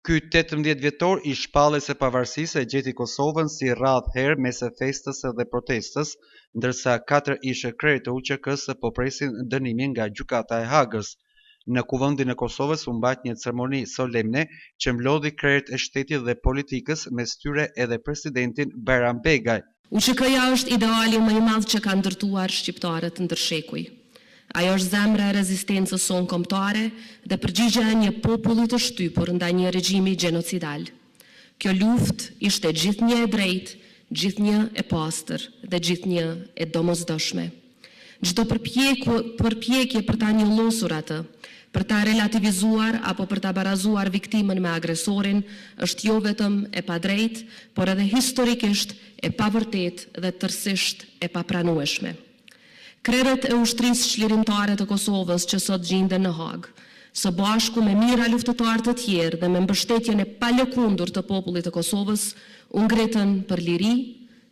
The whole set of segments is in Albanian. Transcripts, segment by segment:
Ky 18 vjetor I shpalljes së pavarësisë e gjeti Kosovën si radh herë mes festës dhe protestës, ndërsa 4 ishë krerë të UÇK-s po presin dënimin nga gjykata e Hagës. Në Kuvendin e Kosovës u mbajt një ceremoni solemne që mblodhi krerët e shtetit dhe politikës, mes tyre edhe presidentin Bayram Begaj. UÇK-ja është ideali më I madh që ka ndërtuar shqiptarët ndërshekuj. Ajo është zemra e rezistencës sonë kombëtare dhe përgjigjja e një populli të shtypur ndaj një regjimi gjenocidal. Kjo luftë ishte gjithnjë e drejtë, gjithnjë e pastër dhe gjithnjë e domosdoshme. Çdo përpjekje për ta njollosur atë, për ta relativizuar apo për ta barazuar viktimën me agresorin është jo vetëm e padrejtë, por edhe historikisht e pavërtetë dhe tërësisht e papranueshme. Krerët e ushtrisë çlirimtare të Kosovës që sot gjenden në Hagë, së bashku me mijëra luftëtarë të tjerë dhe me mbështetjen e palëkundur të popullit të Kosovës, u ngritën për liri,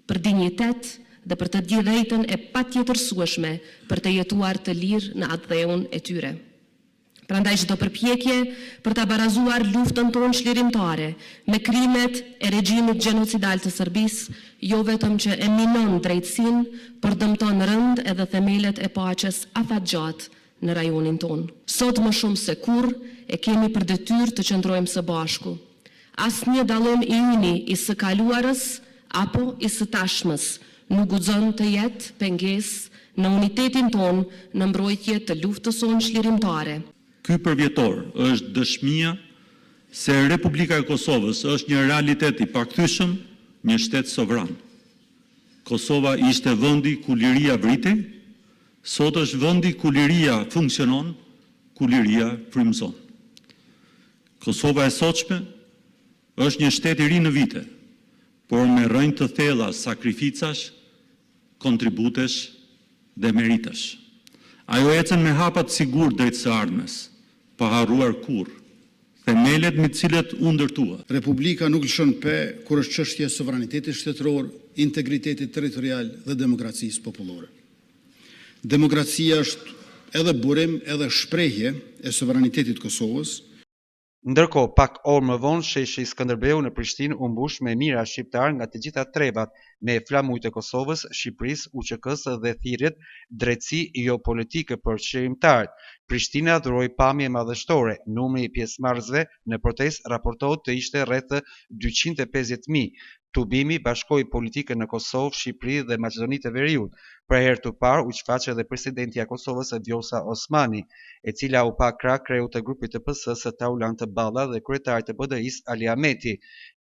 për dinjitet dhe për të drejtën e patjetërsueshme për të jetuar të lirë në atë dheun e tyre. Prandaj çdo përpjekje për ta barazuar luftën tonë çlirimtare me krimet e regjimit gjenocidal të Serbisë, jo vetëm që e minon drejtësinë, por dëmton rënd edhe themelet e paqes afatgjatë në rajonin tonë. Sot më shumë se kurrë e kemi për detyrë të qëndrojmë së bashku. Asnjë dallim I yni I së kaluarës apo I së tashmës nuk guxon të jetë pengesë në unitetin tonë në mbrojtje të luftës sonë çlirimtare. Ky përvjetor është dëshmia se Republika e Kosovës është një realitet I pakthyeshëm, një shtet sovran. Kosova ishte vendi ku liria vritej, sot është vendi ku liria funksionon, ku liria frymëzon. Kosova e sotshme është një shtet I ri në vite, por me rrënjë të thella sakrificash, kontributesh dhe meritesh. Ajo ecën me hapa të sigurt drejt së ardhmes, pa harruar kurrë themelet me të cilet u ndërtua. Republika nuk lëshon pe kur është çështje sovranitetit shtetëror, integritetit territorial dhe demokracisë popullore. Demokracia është edhe burim, edhe shprehje e sovranitetit të Kosovës. Ndërkohë, pak orë më vonë, sheshi Skënderbeu në Prishtinë u mbush me mijëra shqiptar nga të gjitha trevat, me flamujt e Kosovës, Shqipërisë, UÇK-s dhe thirrjet drejtësi jo politike për çlirimtarët. Prishtina dhuroi pamje madhështore. Numri I pjesëmarrësve në protestë raportohet të ishte rreth 250.000. Tubimi bashkoi politikën në Kosovë, Shqipëri dhe Maqedoni të Veriut. Për herë të parë u shfaq edhe presidentja e Kosovës Vjosa Osmani, e cila u pa krah kreut të grupit të PS-s Taulant Balla dhe kryetarit të BDI-s Ali Ahmeti.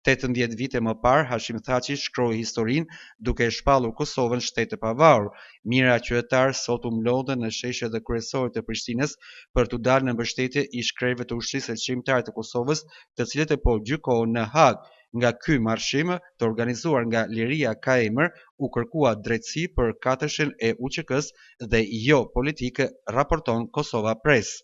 18 vite më parë, Hashim Thaçi shkroi historinë duke shpallur Kosovën shtet të pavarur. Mijëra qytetarë sot u mlodhen në sheshet kryesore të Prishtinës për t'u dalë në mbështetje I shkrerëve të ushtrisë çlirimtare të Kosovës, të cilët e po gjykohen në Hagë. Nga ky marshim të organizuar nga Liria ka emër, u kërkua drejtësi për katërshin e UÇK-s dhe jo politike, raporton Kosova Press.